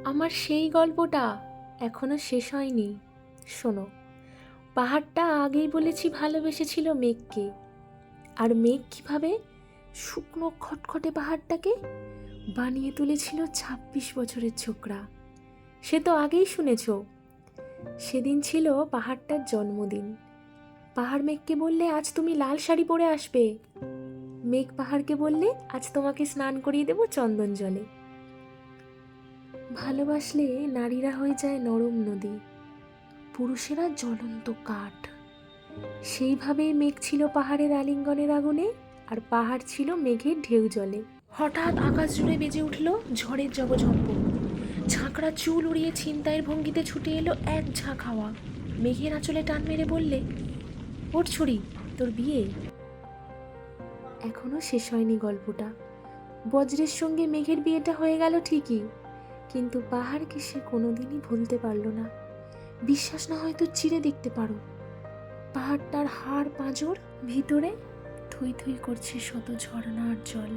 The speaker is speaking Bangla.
আমার সেই গল্পটা এখনো শেষ হয়নি। শোনো, পাহাড়টা আগেই বলেছি ভালোবেসেছিল মেঘকে। আর মেঘ কিভাবে শুকনো খটখটে পাহাড়টাকে বানিয়ে তুলেছিল ২৬ বছরের ছোকরা, সে তো আগেই শুনেছ। সেদিন ছিল পাহাড়টার জন্মদিন। পাহাড় মেঘকে বললে আজ তুমি লাল শাড়ি পরে আসবে। মেঘ পাহাড়কে বললে আজ তোমাকে স্নান করিয়ে দেব চন্দন জলে। ভালোবাসলে নারীরা হয়ে যায় নরম নদী, পুরুষেরা জ্বলন্ত কাঠ। সেইভাবেই মেঘ ছিল পাহাড়ের আলিঙ্গনের আগুনে, আর পাহাড় ছিল মেঘের ঢেউ জলে। হঠাৎ আকাশ জুড়ে বেজে উঠল ঝড়ের জবঝম্প। ঝাঁকড়া চুল উড়িয়ে ছিনতাইয়ের ভঙ্গিতে ছুটে এলো এক ঝাঁক হাওয়া। মেঘের আঁচলে টান মেরে বললে, ওর ছড়ি, তোর বিয়ে। এখনো শেষ হয়নি গল্পটা। বজ্রের সঙ্গে মেঘের বিয়েটা হয়ে গেল ঠিকই, কিন্তু পাহাড়কে সে কোনোদিনই ভুলতে পারল না। বিশ্বাস না হয়তো চিরে দেখতে পারো। পাহাড়টার হাড় পাঁজর ভিতরে থই থই করছে শত ঝর্ণার জল।